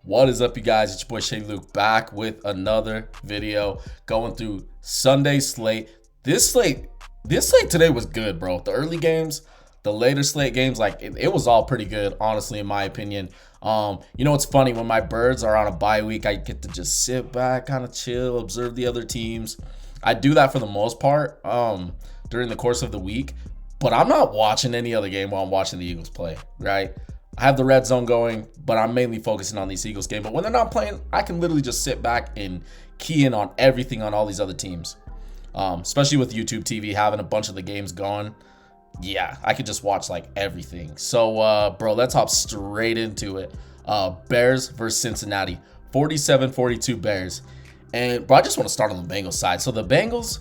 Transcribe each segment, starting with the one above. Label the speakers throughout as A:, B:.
A: What is up, you guys? It's your boy Shaydy Luke back with another video going through Sunday slate. This slate today was good, bro. The early games, the later slate games, like it was all pretty good, honestly, in my opinion. You know what's funny? When my birds are on a bye week, I get to just sit back, kind of chill, observe the other teams. I do that for the most part during the course of the week, but I'm not watching any other game while I'm watching the Eagles play, right? I have the red zone going, but I'm mainly focusing on these Eagles game. But when they're not playing, I can literally just sit back and key in on everything on all these other teams. Especially with YouTube TV having a bunch of the games going. Yeah, I could just watch like everything. So, bro, let's hop straight into it. Bears versus Cincinnati, 47-42 Bears. And, bro, I just want to start on the Bengals side. So the Bengals,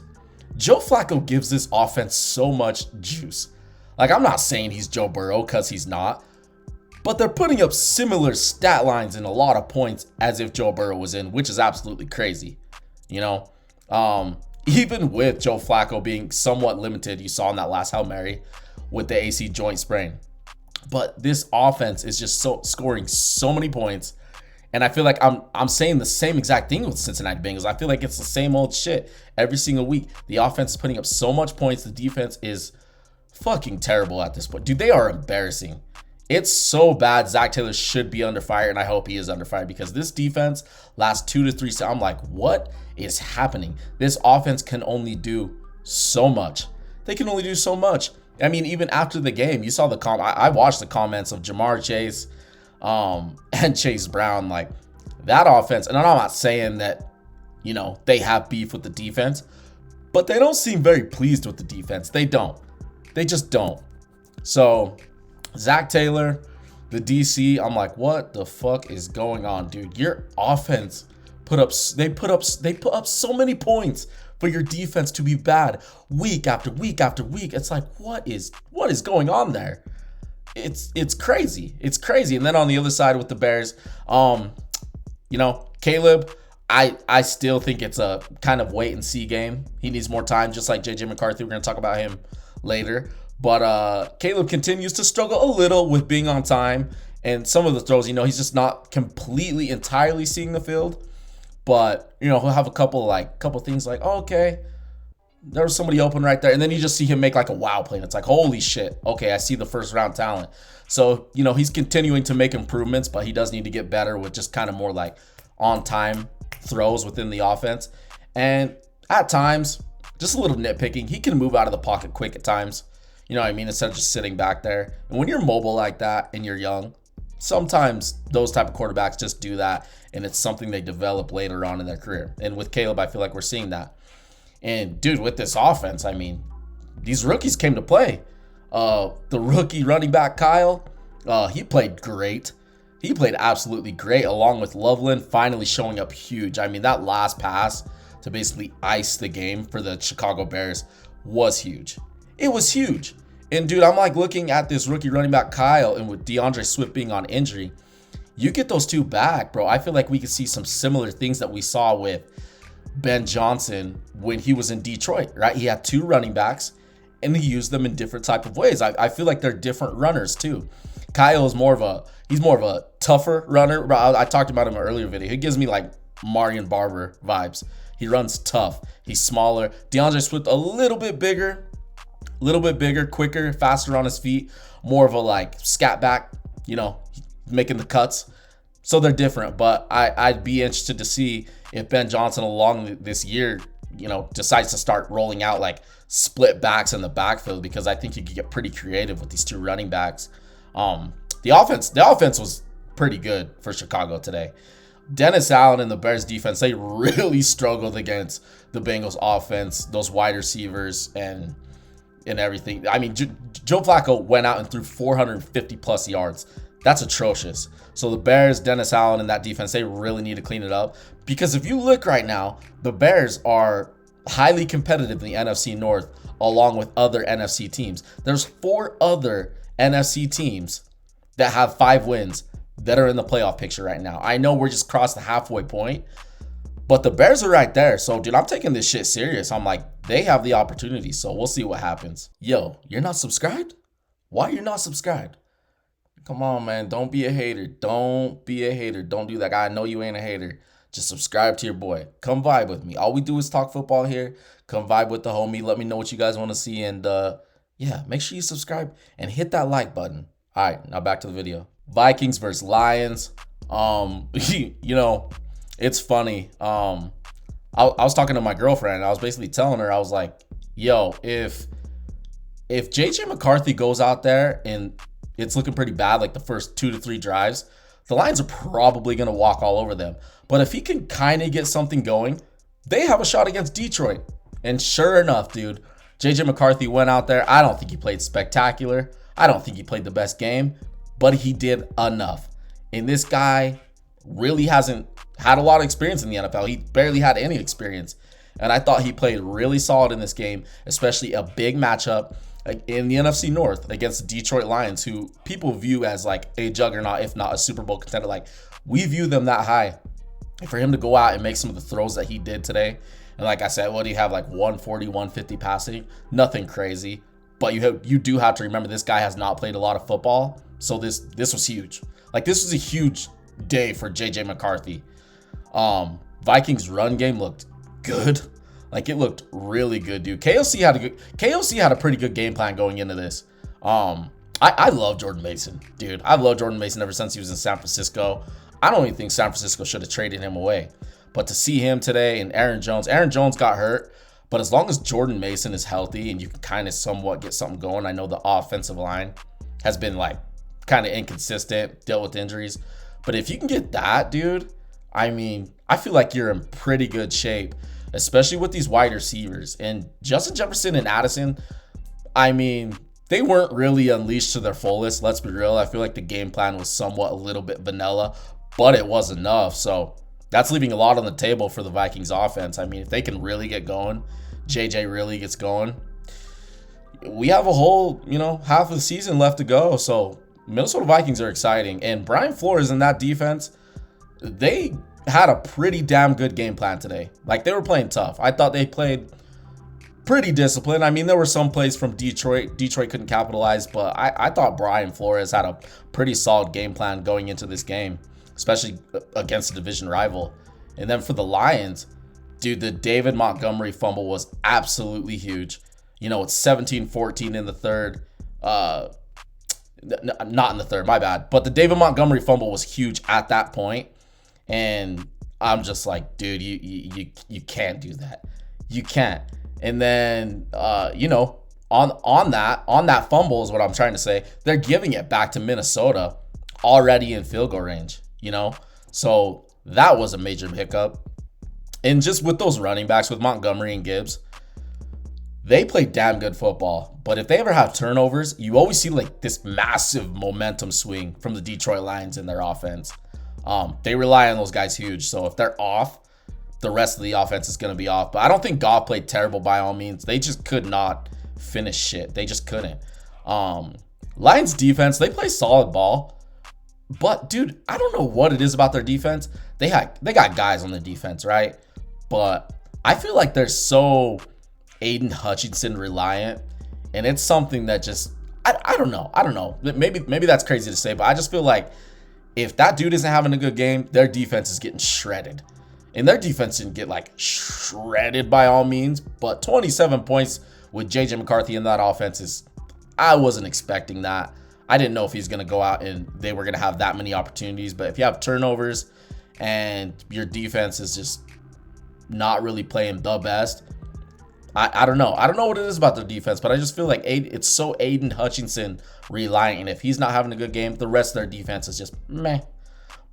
A: Joe Flacco gives this offense so much juice. Like, I'm not saying he's Joe Burrow because he's not. But they're putting up similar stat lines and a lot of points as if Joe Burrow was in, which is absolutely crazy. You know, even with Joe Flacco being somewhat limited, you saw in that last Hail Mary with the AC joint sprain. But this offense is just scoring so many points. And I feel like I'm saying the same exact thing with Cincinnati Bengals. I feel like it's the same old shit every single week. The offense is putting up so much points. The defense is fucking terrible at this point. Dude, they are embarrassing. It's so bad. Zach Taylor should be under fire, and I hope he is under fire because this defense last 2 to 3 I'm like, what is happening? This offense can only do so much. They can only do so much. I mean, even after the game, you saw the I watched the comments of Jamar Chase and Chase Brown. Like, that offense, and I'm not saying that, you know, they have beef with the defense, but they don't seem very pleased with the defense. They don't. They just don't. So Zach Taylor, the DC, I'm like, what the fuck is going on, dude? Your offense put up so many points for your defense to be bad week after week after week. It's like, what is going on there? It's crazy. It's crazy. And then on the other side with the Bears, you know, Caleb, I still think it's a kind of wait and see game. He needs more time, just like JJ Mccarthy. We're going to talk about him later. But Caleb continues to struggle a little with being on time. And some of the throws, you know, he's just not completely, entirely seeing the field. But, you know, he'll have a couple things like, oh, okay, there was somebody open right there. And then you just see him make like a wow play. And it's like, holy shit. Okay, I see the first round talent. So, you know, he's continuing to make improvements, but he does need to get better with just kind of more like on time throws within the offense. And at times, just a little nitpicking, he can move out of the pocket quick at times. You know what I mean? Instead of just sitting back there. And when you're mobile like that and you're young, sometimes those type of quarterbacks just do that. And it's something they develop later on in their career. And with Caleb, I feel like we're seeing that. And dude, with this offense, I mean, these rookies came to play. The rookie running back, Kyle, he played great. He played absolutely great, along with Loveland finally showing up huge. I mean, that last pass to basically ice the game for the Chicago Bears was huge. It was huge. And, dude, I'm like looking at this rookie running back, Kyle, and with DeAndre Swift being on injury, you get those two back, bro. I feel like we could see some similar things that we saw with Ben Johnson when he was in Detroit, right? He had two running backs, and he used them in different type of ways. I feel like they're different runners, too. Kyle is more of a tougher runner. I talked about him in an earlier video. He gives me, like, Marion Barber vibes. He runs tough. He's smaller. DeAndre Swift, a little bit bigger, quicker, faster on his feet, more of a like scat back, you know, making the cuts. So they're different, but I'd be interested to see if Ben Johnson along this year, you know, decides to start rolling out like split backs in the backfield, because I think you could get pretty creative with these two running backs. The offense was pretty good for Chicago today. Dennis Allen and the Bears defense, they really struggled against the Bengals offense, those wide receivers and everything. I mean, Joe Flacco went out and threw 450 plus yards. That's atrocious. So the Bears, Dennis Allen, and that defense, they really need to clean it up. Because if you look right now, the Bears are highly competitive in the NFC North along with other NFC teams. There's 4 other NFC teams that have 5 wins that are in the playoff picture right now. I know we're just crossed the halfway point, but the Bears are right there. So, dude, I'm taking this shit serious. I'm like, they have the opportunity. So we'll see what happens. Yo, you're not subscribed? Why are you not subscribed? Come on, man. Don't be a hater. Don't be a hater. Don't do that. I know you ain't a hater. Just subscribe to your boy. Come vibe with me. All we do is talk football here. Come vibe with the homie. Let me know what you guys want to see. And yeah, make sure you subscribe and hit that like button. All right, now back to the video. Vikings versus Lions. You know, it's funny. I was talking to my girlfriend. And I was basically telling her, I was like, yo, if JJ McCarthy goes out there and it's looking pretty bad, like the first 2 to 3 drives, the Lions are probably going to walk all over them. But if he can kind of get something going, they have a shot against Detroit. And sure enough, dude, JJ McCarthy went out there. I don't think he played spectacular. I don't think he played the best game, but he did enough. And this guy really hasn't had a lot of experience in the NFL. He barely had any experience. And I thought he played really solid in this game, especially a big matchup in the NFC North against the Detroit Lions, who people view as like a juggernaut, if not a Super Bowl contender. Like, we view them that high. And for him to go out and make some of the throws that he did today, and like I said, what do you have, like 140, 150 passing? Nothing crazy. But you do have to remember, this guy has not played a lot of football. So this was huge. Like, this was a huge day for JJ McCarthy. Vikings run game looked good. Like, it looked really good, dude. KOC had a pretty good game plan going into this. I love Jordan Mason, dude. I've loved Jordan Mason ever since he was in San Francisco. I don't even think San Francisco should have traded him away. But to see him today and Aaron Jones got hurt. But as long as Jordan Mason is healthy and you can kind of somewhat get something going, I know the offensive line has been like kind of inconsistent, dealt with injuries. But if you can get that, dude, I mean, I feel like you're in pretty good shape, especially with these wide receivers. And Justin Jefferson and Addison, I mean, they weren't really unleashed to their fullest. Let's be real. I feel like the game plan was somewhat a little bit vanilla, but it was enough. So that's leaving a lot on the table for the Vikings offense. I mean, if they can really get going, JJ really gets going, we have a whole, half of the season left to go. So Minnesota Vikings are exciting. And Brian Flores in that defense, they had a pretty damn good game plan today. Like, they were playing tough. I thought they played pretty disciplined. I mean, there were some plays from Detroit. Detroit couldn't capitalize, but I thought Brian Flores had a pretty solid game plan going into this game, especially against a division rival. And then for the Lions, dude, the David Montgomery fumble was absolutely huge. It's 17-14 in the third. Not in the third, my bad. But the David Montgomery fumble was huge at that point. And I'm just like, dude, you can't do that. You can't. And then, on that fumble is what I'm trying to say. They're giving it back to Minnesota already in field goal range, So that was a major hiccup. And just with those running backs, with Montgomery and Gibbs, they play damn good football. But if they ever have turnovers, you always see like this massive momentum swing from the Detroit Lions in their offense. They rely on those guys huge. So if they're off, the rest of the offense is going to be off. But I don't think Goff played terrible by all means. They just could not finish shit. They just couldn't. Lions defense, they play solid ball. But, dude, I don't know what it is about their defense. They got guys on the defense, right? But I feel like they're so Aiden Hutchinson reliant. And it's something that just, I don't know. I don't know. Maybe that's crazy to say, but I just feel like if that dude isn't having a good game, their defense is getting shredded. And their defense didn't get like shredded by all means, but 27 points with JJ McCarthy in that offense I wasn't expecting that. I didn't know if he's going to go out and they were going to have that many opportunities. But if you have turnovers and your defense is just not really playing the best, I don't know. I don't know what it is about their defense, but I just feel like it's so Aiden Hutchinson reliant. And if he's not having a good game, the rest of their defense is just meh.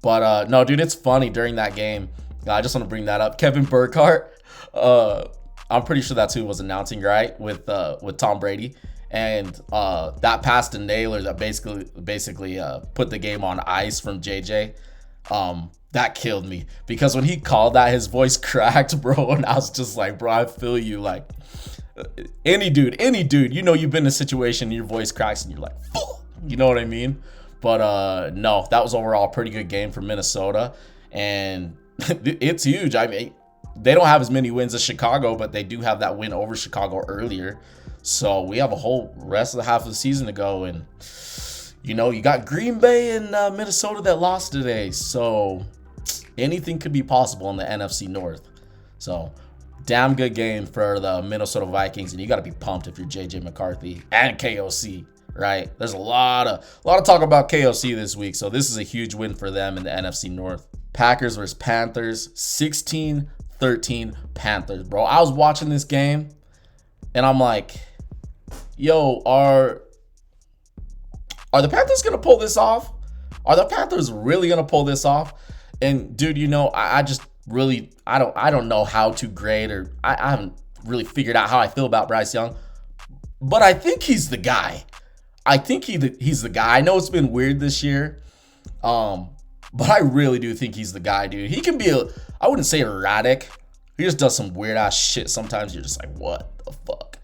A: But no, dude, it's funny during that game. I just want to bring that up. Kevin Burkhardt, I'm pretty sure that's who was announcing, right, with Tom Brady. And that pass to Naylor that basically put the game on ice from JJ, that killed me. Because when he called that, his voice cracked, bro. And I was just like, bro, I feel you. Like, any dude, you've been in a situation and your voice cracks and you're like, fuck. You know what I mean? But no, that was overall a pretty good game for Minnesota. And it's huge. I mean, they don't have as many wins as Chicago, but they do have that win over Chicago earlier. So we have a whole rest of the half of the season to go. And You know, you got Green Bay and Minnesota that lost today. So anything could be possible in the NFC North. So damn good game for the Minnesota Vikings. And you got to be pumped if you're JJ McCarthy and KOC, right? There's a lot of talk about KOC this week. So this is a huge win for them in the NFC North. Packers versus Panthers, 16-13 Panthers, bro. I was watching this game and I'm like, yo, are the Panthers going to pull this off? Are the Panthers really going to pull this off? And dude, you know, I just really, I don't know how to grade, or I haven't really figured out how I feel about Bryce Young, but I think he's the guy. I think he's the guy. I know it's been weird this year, but I really do think he's the guy, dude. He can be I wouldn't say erratic. He just does some weird ass shit. Sometimes you're just like, what the fuck?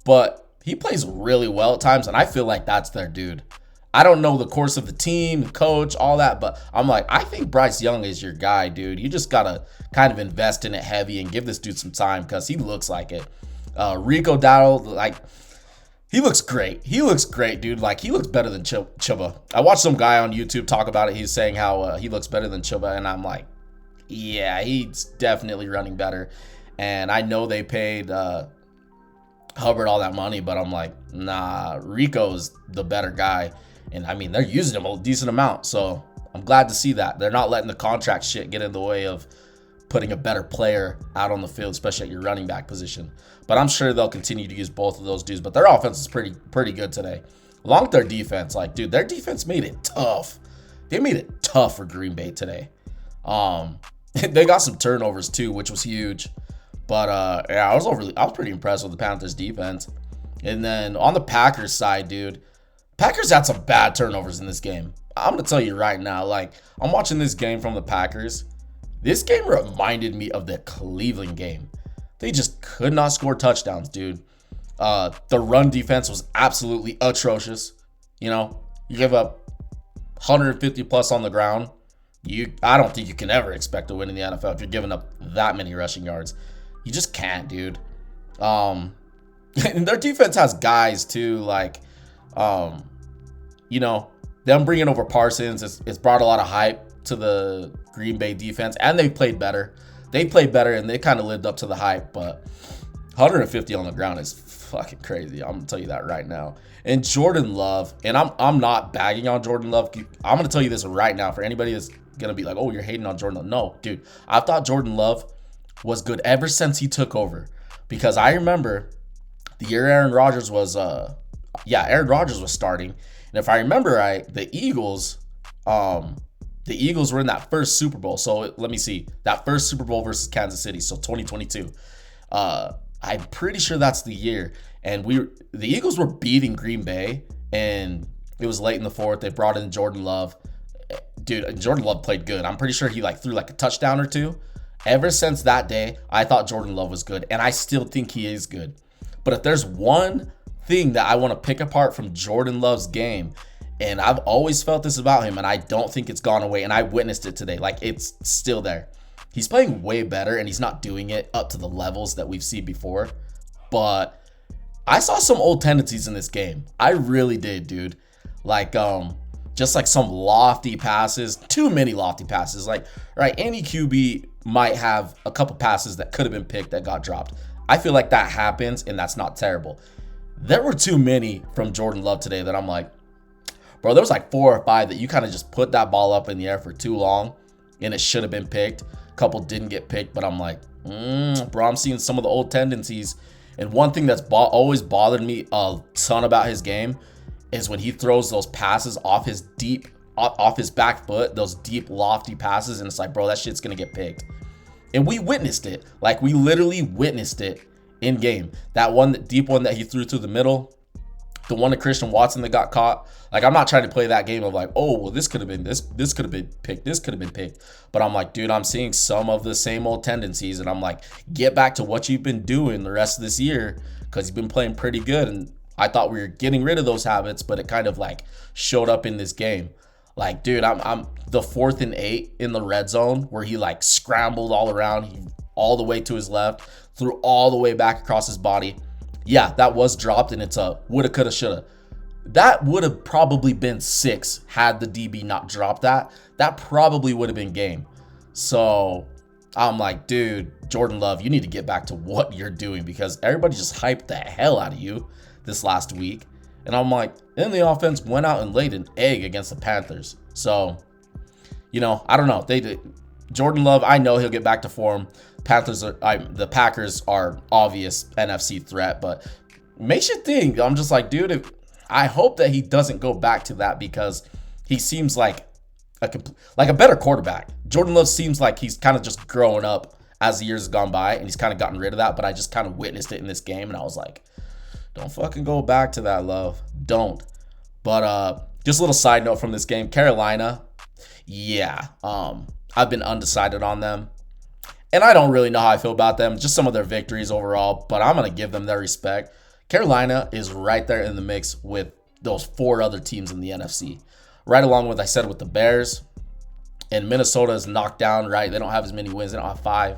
A: But he plays really well at times, and I feel like that's their dude. I don't know the course of the team, the coach, all that, but I'm like, I think Bryce Young is your guy, dude. You just got to kind of invest in it heavy and give this dude some time because he looks like it. Rico Dowdle, like, he looks great. He looks great, dude. Like, he looks better than Chuba. I watched some guy on YouTube talk about it. He's saying how he looks better than Chuba, and I'm like, yeah, he's definitely running better. And I know they paid Hubbard all that money, but I'm like, nah, Rico's the better guy. And I mean, they're using him a decent amount. So I'm glad to see that. They're not letting the contract shit get in the way of putting a better player out on the field, especially at your running back position. But I'm sure they'll continue to use both of those dudes. But their offense is pretty good today. Along with their defense. Like, dude, their defense made it tough. They made it tough for Green Bay today. They got some turnovers too, which was huge. But yeah, I was pretty impressed with the Panthers defense. And then on the Packers side, dude, Packers had some bad turnovers in this game. I'm going to tell you right now, like, I'm watching this game from the Packers. This game reminded me of the Cleveland game. They just could not score touchdowns, dude. The run defense was absolutely atrocious. You know, you give up 150 plus on the ground. I don't think you can ever expect to win in the NFL if you're giving up that many rushing yards. You just can't, dude. And their defense has guys too, like, you know, them bringing over Parsons, it's brought a lot of hype to the Green Bay defense, and they played better. They played better, and they kind of lived up to the hype, but 150 on the ground is fucking crazy. I'm gonna tell you that right now. And Jordan Love, and I'm not bagging on Jordan Love. I'm gonna tell you this right now for anybody that's gonna be like, oh, you're hating on Jordan Love. No, dude, I thought Jordan Love was good ever since he took over, because I remember the year Aaron Rodgers was starting, and if I remember right, the Eagles were in that first Super Bowl. So let me see, that first Super Bowl versus Kansas City, so 2022. I'm pretty sure that's the year, and the Eagles were beating Green Bay, and it was late in the fourth. They brought in Jordan Love, dude. Jordan Love played good. I'm pretty sure he threw like a touchdown or two. Ever since that day, I thought Jordan Love was good, and I still think he is good. But if there's one thing that I want to pick apart from Jordan Love's game, and I've always felt this about him, and I don't think it's gone away, and I witnessed it today, like, it's still there. He's playing way better, and he's not doing it up to the levels that we've seen before. But I saw some old tendencies in this game. I really did, dude. Like, just like some lofty passes, too many lofty passes. Like, right, any QB might have a couple passes that could have been picked that got dropped. I feel like that happens, and that's not terrible. There were too many from Jordan Love today that I'm like, bro, there was like 4 or 5 that you kind of just put that ball up in the air for too long, and it should have been picked. A couple didn't get picked, but I'm like, bro, I'm seeing some of the old tendencies. And one thing that's always bothered me a ton about his game is when he throws those passes off his back foot, those deep, lofty passes, and it's like, bro, that shit's gonna get picked. And we witnessed it. Like, we literally witnessed it in game. That deep one that he threw through the middle, the one to Christian Watson that got caught. Like, I'm not trying to play that game of like, oh, well, this could have been picked, this could have been picked. But I'm like, dude, I'm seeing some of the same old tendencies, and I'm like, get back to what you've been doing the rest of this year, because you've been playing pretty good. And I thought we were getting rid of those habits, but it kind of like showed up in this game. Like, dude, I'm the 4th and 8 in the red zone where he like scrambled all around, all the way to his left, threw all the way back across his body. Yeah, that was dropped, and it's a woulda, coulda, shoulda. That would have probably been 6 had the DB not dropped that. That probably would have been game. So I'm like, dude, Jordan Love, you need to get back to what you're doing because everybody just hyped the hell out of you this last week. And I'm like, then the offense went out and laid an egg against the Panthers. So, you know, I don't know. They did. Jordan Love, I know he'll get back to form. The Packers are obvious NFC threat, but makes you think. I'm just like, dude, I hope that he doesn't go back to that because he seems like a better quarterback. Jordan Love seems like he's kind of just growing up as the years have gone by, and he's kind of gotten rid of that. But I just kind of witnessed it in this game, and I was like, don't fucking go back to that, Love. Don't. But just a little side note from this game, Carolina, yeah, I've been undecided on them. And I don't really know how I feel about them, just some of their victories overall, but I'm going to give them their respect. Carolina is right there in the mix with those 4 other teams in the NFC. Right along with, I said, with the Bears. And Minnesota is knocked down, right? They don't have as many wins. They don't have 5.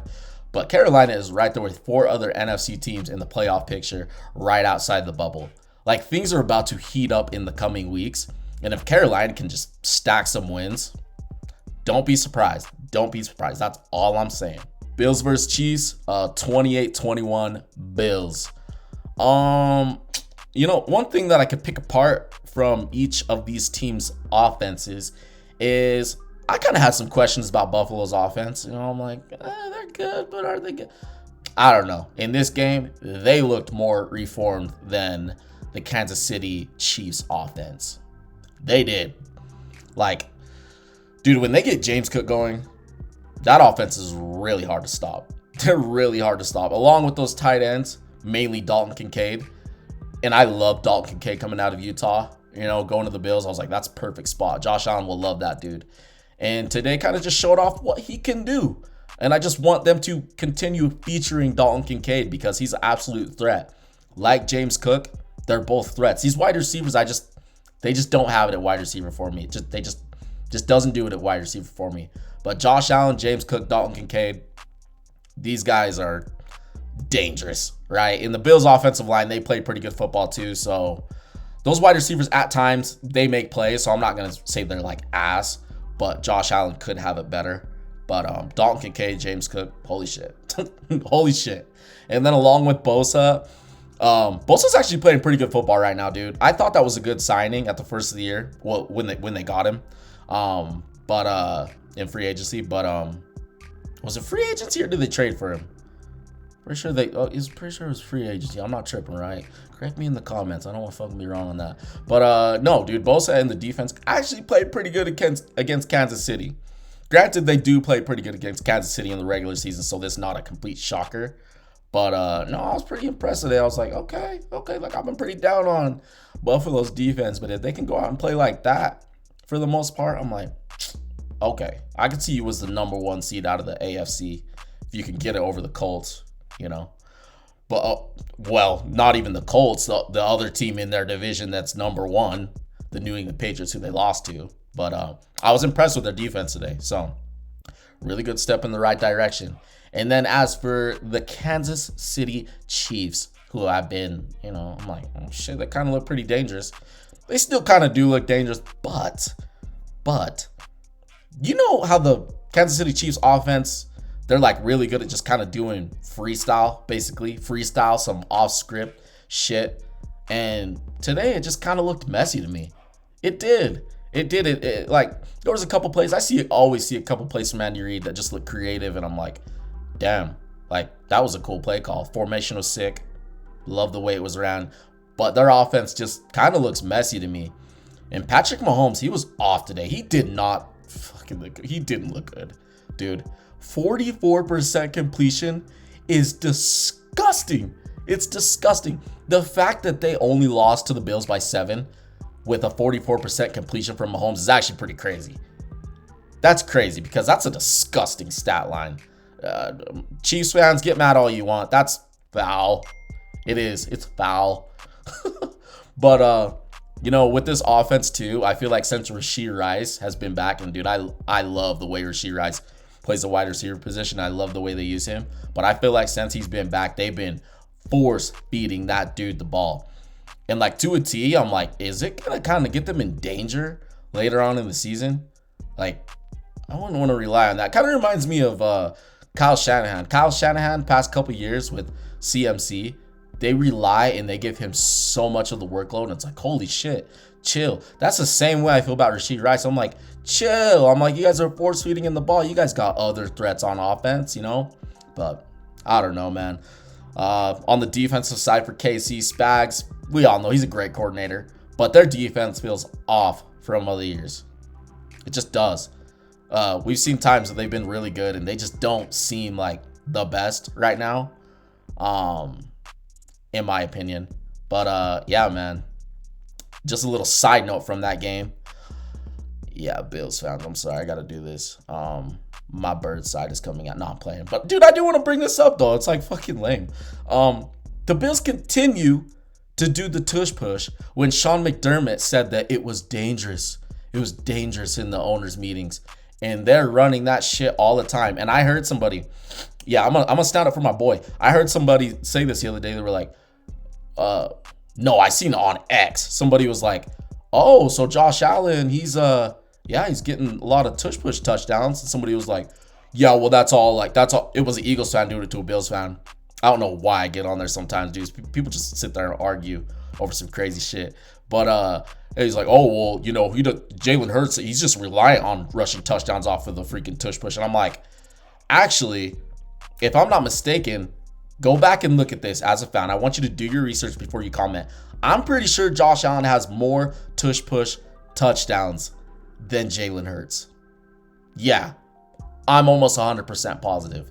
A: But Carolina is right there with 4 other NFC teams in the playoff picture right outside the bubble. Like, things are about to heat up in the coming weeks. And if Carolina can just stack some wins, don't be surprised. Don't be surprised. That's all I'm saying. Bills versus Chiefs, 28-21 Bills. You know, one thing that I could pick apart from each of these teams' offenses is I kind of had some questions about Buffalo's offense. You know, I'm like, they're good, but are they good? I don't know. In this game, they looked more reformed than the Kansas City Chiefs offense. They did. Like, dude, when they get James Cook going, that offense is really hard to stop. They're really hard to stop. Along with those tight ends, mainly Dalton Kincaid. And I love Dalton Kincaid coming out of Utah. You know, going to the Bills, I was like, that's a perfect spot. Josh Allen will love that dude. And today kind of just showed off what he can do. And I just want them to continue featuring Dalton Kincaid because he's an absolute threat. Like James Cook, they're both threats. These wide receivers, they just don't have it at wide receiver for me. They just doesn't do it at wide receiver for me. But Josh Allen, James Cook, Dalton Kincaid, these guys are dangerous, right? In the Bills' offensive line, they play pretty good football too. So those wide receivers at times, they make plays. So I'm not going to say they're like ass, but Josh Allen could have it better. But Dalton Kincaid, James Cook, holy shit. Holy shit. And then along with Bosa, Bosa's actually playing pretty good football right now, dude. I thought that was a good signing at the first of the year. Well, when they got him. But in free agency. But was it free agency or did they trade for him? Pretty sure it was free agency. I'm not tripping, right? Correct me in the comments. I don't want to fucking be wrong on that. But no, dude, Bosa and the defense actually played pretty good against Kansas City. Granted, they do play pretty good against Kansas City in the regular season, so this is not a complete shocker. But no, I was pretty impressed today. I was like, okay, like I've been pretty down on Buffalo's defense, but if they can go out and play like that for the most part, I'm like, okay, I could see you as the number 1 seed out of the AFC if you can get it over the Colts, you know. But well, not even the Colts, the other team in their division that's number 1, the New England Patriots, who they lost to. But I was impressed with their defense today. So really good step in the right direction. And then as for the Kansas City Chiefs, who I've been, you know, I'm like, oh shit, they kind of look pretty dangerous. They still kind of do look dangerous, but you know how the Kansas City Chiefs offense, they're like really good at just kind of doing freestyle, basically. Freestyle, some off-script shit. And today it just kind of looked messy to me. It did. It like, there was a couple plays. Always see a couple plays from Andy Reid that just look creative. And I'm like, damn, like that was a cool play call. Formation was sick. Love the way it was ran. But their offense just kind of looks messy to me. And Patrick Mahomes, he was off today. He did not fucking look good. He didn't look good, dude. 44% completion is disgusting. It's disgusting. The fact that they only lost to the Bills by 7 with a 44% completion from Mahomes is actually pretty crazy. That's crazy because that's a disgusting stat line. Chiefs fans, get mad all you want. That's foul. It is. It's foul. But, you know, with this offense too, I feel like since Rashee Rice has been back, and dude, I love the way Rashee Rice plays the wide receiver position. I love the way they use him. But I feel like since he's been back, they've been force feeding that dude the ball. And like to a T, I'm like, is it gonna kind of get them in danger later on in the season? Like, I wouldn't want to rely on that. Kind of reminds me of Kyle Shanahan. Kyle Shanahan, past couple years with CMC, they rely and they give him so much of the workload. And it's like, holy shit, chill. That's the same way I feel about Rashid Rice. I'm like, chill. I'm like, you guys are force feeding in the ball. You guys got other threats on offense, you know? But I don't know, man. On the defensive side for KC, Spags, we all know he's a great coordinator, but their defense feels off from other years. It just does. We've seen times that they've been really good, and they just don't seem like the best right now, in my opinion. But yeah, man. Just a little side note from that game. Yeah, Bills fans, I'm sorry, I gotta do this. My bird side is coming out. No, I'm playing. But dude, I do want to bring this up though. It's like fucking lame. The Bills continue to do the tush push when Sean McDermott said that it was dangerous. It was dangerous in the owners' meetings. And they're running that shit all the time. And I heard somebody, I'm gonna stand up for my boy. I heard somebody say this the other day. They were like, no, I seen it on X. Somebody was like, oh, so Josh Allen, he's getting a lot of tush push touchdowns. And somebody was like, yeah, well, that's all. It was an Eagles fan doing it to a Bills fan. I don't know why I get on there sometimes, dudes. People just sit there and argue over some crazy shit. But he's like, oh, well, you know, Jalen Hurts, he's just reliant on rushing touchdowns off of the freaking tush push. And I'm like, actually, if I'm not mistaken, go back and look at this as a fan. I want you to do your research before you comment. I'm pretty sure Josh Allen has more tush push touchdowns than Jalen Hurts. Yeah, I'm almost 100% positive.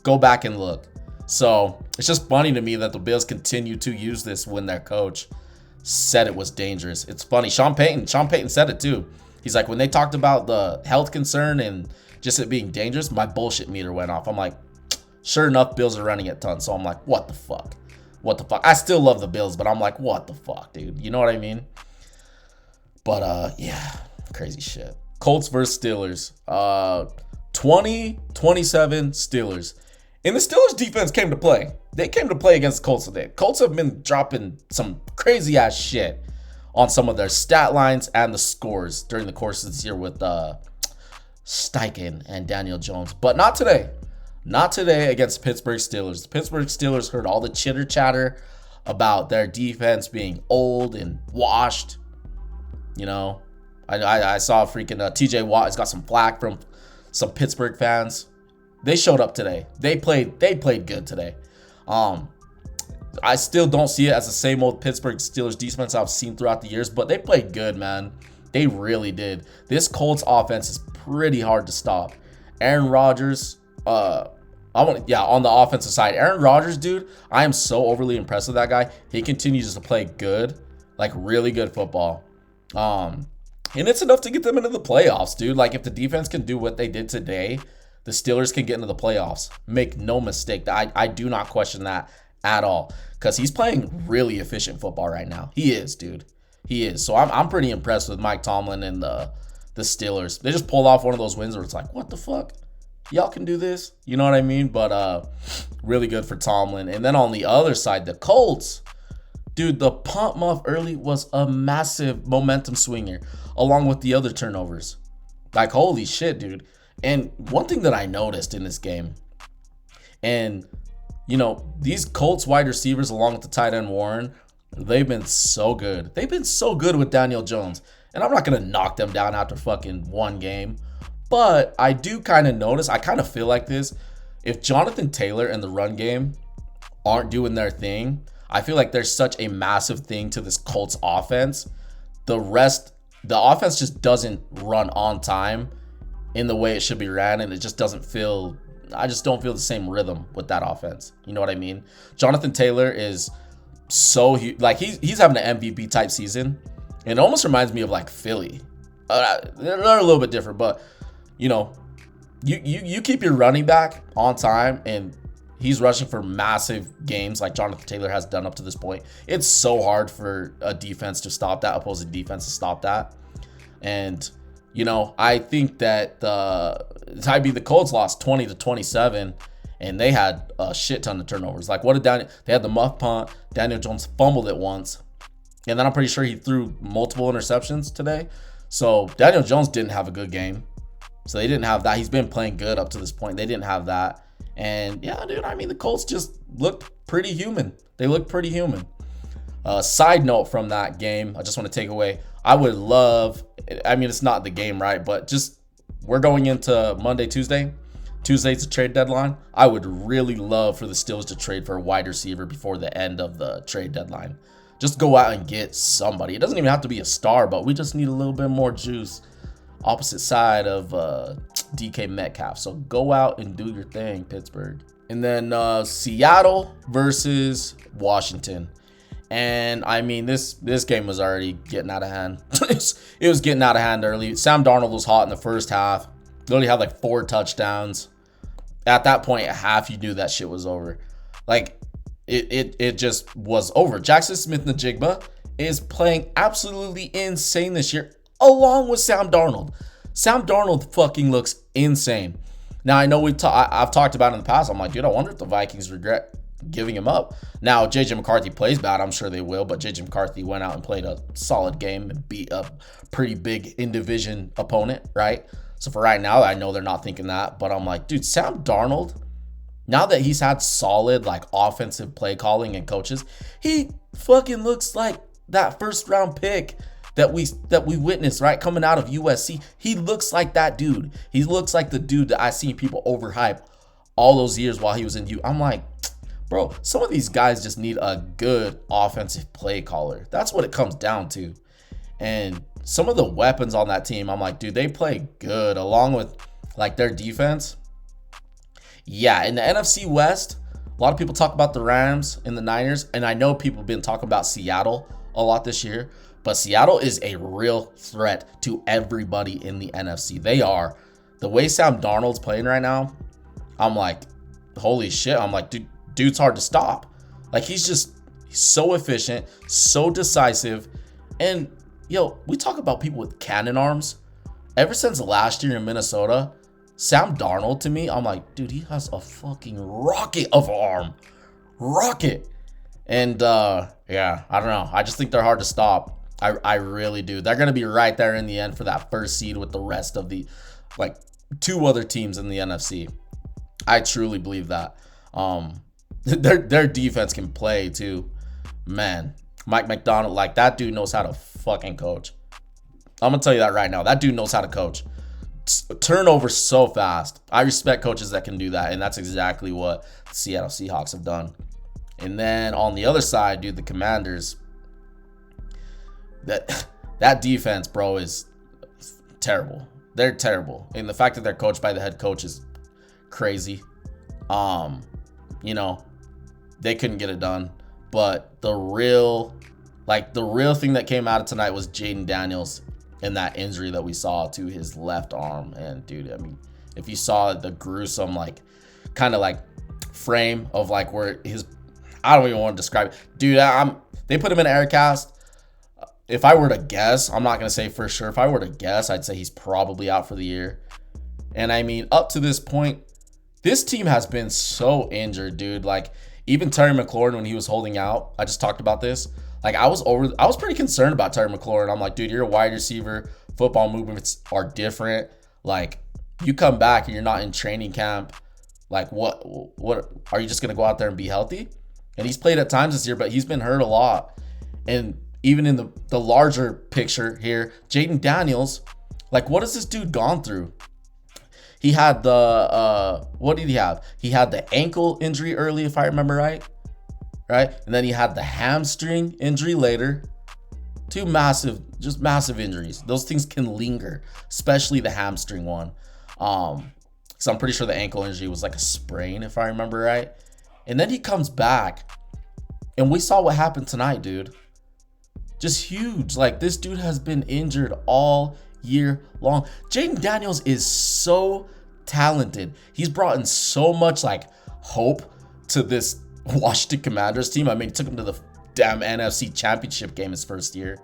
A: Go back and look. So it's just funny to me that the Bills continue to use this when their coach said it was dangerous. It's funny. Sean Payton said it too. He's like, when they talked about the health concern and just it being dangerous, my bullshit meter went off. I'm like, sure enough, Bills are running at tons. So I'm like, what the fuck? What the fuck? I still love the Bills, but I'm like, what the fuck, dude? You know what I mean? But yeah, crazy shit. Colts versus Steelers. 20-27 Steelers. And the Steelers defense came to play. They came to play against the Colts today. Colts have been dropping some crazy ass shit on some of their stat lines and the scores during the course of this year with Steichen and Daniel Jones. But not today. Not today against the Pittsburgh Steelers. The Pittsburgh Steelers heard all the chitter chatter about their defense being old and washed. You know, I saw freaking TJ Watt has got some flack from some Pittsburgh fans. They showed up today. They played good today. I still don't see it as the same old Pittsburgh Steelers defense I've seen throughout the years, but they played good, man. They really did. This Colts offense is pretty hard to stop. Aaron Rodgers, on the offensive side, Aaron Rodgers, dude, I am so overly impressed with that guy. He continues to play good, like really good football. And it's enough to get them into the playoffs, dude. Like if the defense can do what they did today, the Steelers can get into the playoffs. Make no mistake. I do not question that at all. Because he's playing really efficient football right now. He is, dude. He is. So I'm pretty impressed with Mike Tomlin and the Steelers. They just pulled off one of those wins where it's like, what the fuck? Y'all can do this? You know what I mean? But really good for Tomlin. And then on the other side, the Colts. Dude, the punt muff early was a massive momentum swinger. Along with the other turnovers. Like, holy shit, dude. And one thing that I noticed in this game, and, you know, these Colts wide receivers along with the tight end Warren, they've been so good. They've been so good with Daniel Jones. And I'm not going to knock them down after fucking one game. But I do kind of notice, I kind of feel like this. If Jonathan Taylor and the run game aren't doing their thing, I feel like there's such a massive thing to this Colts offense. The offense just doesn't run on time in the way it should be ran, and it just doesn't feel, I just don't feel the same rhythm with that offense. You know what I mean? Jonathan Taylor is so, like he's having an MVP type season, and it almost reminds me of like Philly. They're a little bit different, but you know, you keep your running back on time, and he's rushing for massive games like Jonathan Taylor has done up to this point. It's so hard for a defense to stop that, opposing defense to stop that, and you know, I think that the Colts lost 20-27, and they had a shit ton of turnovers. Like, they had the muff punt. Daniel Jones fumbled it once, And then I'm pretty sure he threw multiple interceptions today. So Daniel Jones didn't have a good game. So they didn't have that. He's been playing good up to this point. They didn't have that. And yeah, dude, I mean, the Colts just looked pretty human. They looked pretty human. Side note from that game, I just want to take away, I would love, I mean, it's not the game, right? But just, we're going into Monday, Tuesday. Tuesday's the trade deadline. I would really love for the Steelers to trade for a wide receiver before the end of the trade deadline. Just go out and get somebody. It doesn't even have to be a star, but we just need a little bit more juice. Opposite side of DK Metcalf. So go out and do your thing, Pittsburgh. And then Seattle versus Washington. And I mean, this game was already getting out of hand. It was getting out of hand early. Sam Darnold was hot in the first half. Literally had like 4 touchdowns. At that point at half, you knew that shit was over. Like, it just was over. Jackson Smith-Njigba is playing absolutely insane this year, along with Sam Darnold. Sam Darnold fucking looks insane. Now, I know I've talked about it in the past. I'm like, dude, I wonder if the Vikings regret giving him up. Now, JJ McCarthy plays bad. I'm sure they will, but JJ McCarthy went out and played a solid game and beat a pretty big in-division opponent, right? So for right now, I know they're not thinking that, but I'm like, dude, Sam Darnold, now that he's had solid like offensive play calling and coaches, he fucking looks like that first round pick that we witnessed, right? Coming out of USC. He looks like that dude. He looks like the dude that I seen people overhype all those years while he was in U. I'm like, bro, some of these guys just need a good offensive play caller. That's what it comes down to. And some of the weapons on that team, I'm like, dude, they play good along with like their defense. Yeah, in the NFC West, a lot of people talk about the Rams and the Niners, and I know people have been talking about Seattle a lot this year, but Seattle is a real threat to everybody in the NFC. They are. The way Sam Darnold's playing right now, I'm like, holy shit. I'm like, dude's hard to stop. Like, he's so efficient, so decisive, and yo, we talk about people with cannon arms. Ever since last year in Minnesota, Sam Darnold, to me, I'm like, dude, he has a fucking rocket of an arm. Rocket. And yeah, I don't know. I just think they're hard to stop. I really do. They're going to be right there in the end for that first seed with the rest of the, like, 2 other teams in the NFC. I truly believe that. Their defense can play too. Man, Mike McDonald, like, that dude knows how to fucking coach. I'm going to tell you that right now. That dude knows how to coach. Turnover so fast. I respect coaches that can do that, and that's exactly what the Seattle Seahawks have done. And then on the other side, dude, the Commanders, that defense, bro, is terrible. They're terrible, and the fact that they're coached by the head coach is crazy. You know, they couldn't get it done. But the real thing that came out of tonight was Jayden Daniels and that injury that we saw to his left arm. And dude, I mean, if you saw the gruesome, like, kind of like frame of like where his, I don't even want to describe it. Dude, they put him in an air cast. If I were to guess, I'm not going to say for sure. If I were to guess, I'd say he's probably out for the year. And I mean, up to this point, this team has been so injured, dude. Like, even Terry McLaurin, when he was holding out, I just talked about this. Like, I was pretty concerned about Terry McLaurin. I'm like, dude, you're a wide receiver. Football movements are different. Like, you come back and you're not in training camp. Like, what are you just going to go out there and be healthy? And he's played at times this year, but he's been hurt a lot. And even in the larger picture here, Jayden Daniels, like, what has this dude gone through? He had the, what did he have? He had the ankle injury early, if I remember right? And then he had the hamstring injury later. 2 massive injuries. Those things can linger, especially the hamstring one. So I'm pretty sure the ankle injury was like a sprain, if I remember right. And then he comes back, and we saw what happened tonight, dude. Just huge. Like, this dude has been injured all year long. Jayden Daniels is so talented. He's brought in so much like hope to this Washington Commanders team. I mean, he took him to the damn NFC Championship game his first year.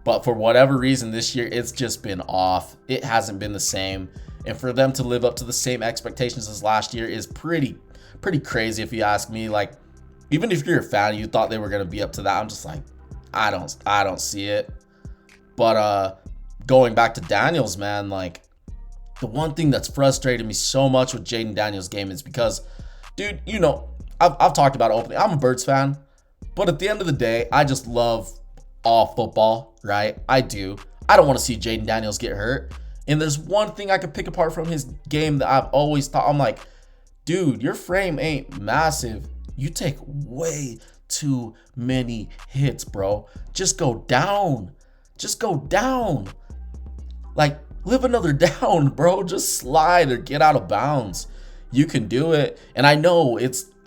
A: But for whatever reason this year, it's just been off. It hasn't been the same. And for them to live up to the same expectations as last year is pretty crazy if you ask me. Like, even if you're a fan, you thought they were going to be up to that. I'm just like, I don't see it. But going back to Daniels, man, like the one thing that's frustrated me so much with Jayden Daniels' game is because, dude, you know, I've talked about it openly. I'm a Birds fan, but at the end of the day, I just love all football, right? I do. I don't want to see Jayden Daniels get hurt. And there's one thing I could pick apart from his game that I've always thought, I'm like, dude, your frame ain't massive. You take way too many hits, bro. Just go down. Just go down. Like, live another down, bro. Just slide or get out of bounds. You can do it. And I know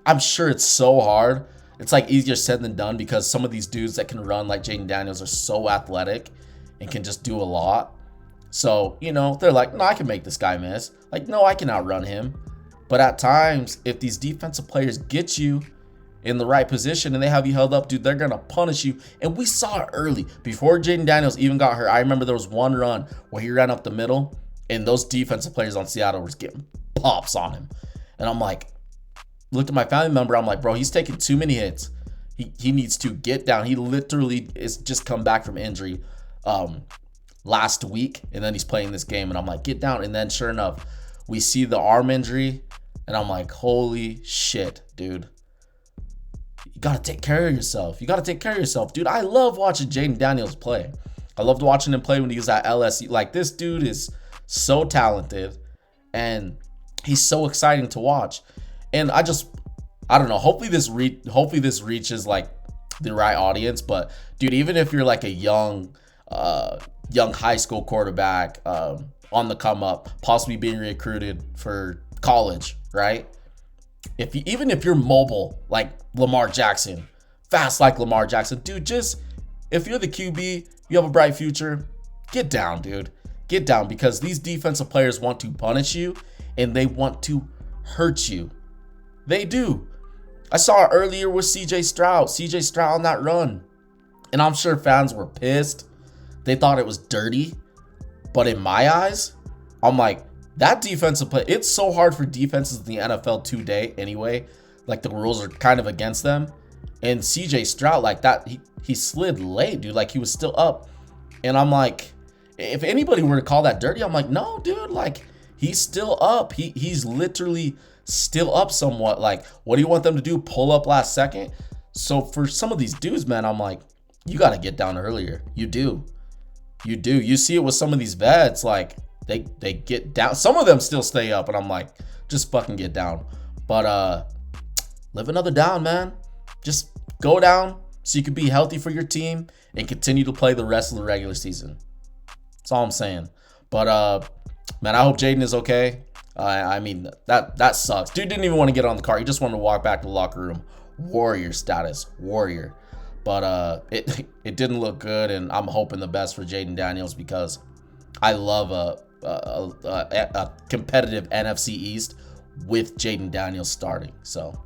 A: I'm sure it's so hard. It's like easier said than done because some of these dudes that can run like Jayden Daniels are so athletic and can just do a lot. So, you know, they're like, no, I can make this guy miss. Like, no, I can outrun him. But at times, if these defensive players get you in the right position and they have you held up, dude, they're going to punish you. And we saw it early. Before Jayden Daniels even got hurt, I remember there was one run where he ran up the middle and those defensive players on Seattle was getting pops on him. And I'm like, looked at my family member, I'm like, bro, he's taking too many hits. He needs to get down. He literally is just come back from injury last week, and then he's playing this game, and I'm like, get down. And then sure enough, we see the arm injury, and I'm like, holy shit, dude. You got to take care of yourself. You got to take care of yourself, dude. I love watching Jayden Daniels play. I loved watching him play when he was at LSU. Like, this dude is so talented, and he's so exciting to watch. And I don't know. Hopefully this reaches like the right audience. But dude, even if you're like a young high school quarterback on the come up, possibly being recruited for college, right? Even if you're mobile like Lamar Jackson, fast like Lamar Jackson, dude, just if you're the QB, you have a bright future, get down, dude. Get down, because these defensive players want to punish you and they want to hurt you. They do. I saw it earlier with CJ Stroud on that run. And I'm sure fans were pissed. They thought it was dirty. But in my eyes, I'm like, that defensive play, it's so hard for defenses in the NFL today anyway. Like, the rules are kind of against them. And CJ Stroud, like that, he slid late, dude. Like, he was still up. And I'm like, if anybody were to call that dirty, I'm like, no, dude, like, he's still up. He's literally still up somewhat. Like, what do you want them to do? Pull up last second? So for some of these dudes, man, I'm like, you got to get down earlier. You do. You see it with some of these vets. Like, they get down. Some of them still stay up, and I'm like, just fucking get down. But live another down, man. Just go down so you can be healthy for your team and continue to play the rest of the regular season. That's all I'm saying. But man, I hope Jayden is okay. I mean, that sucks. Dude didn't even want to get on the car. He just wanted to walk back to the locker room. Warrior status. Warrior. But it didn't look good, and I'm hoping the best for Jayden Daniels because I love a competitive NFC East with Jayden Daniels starting. So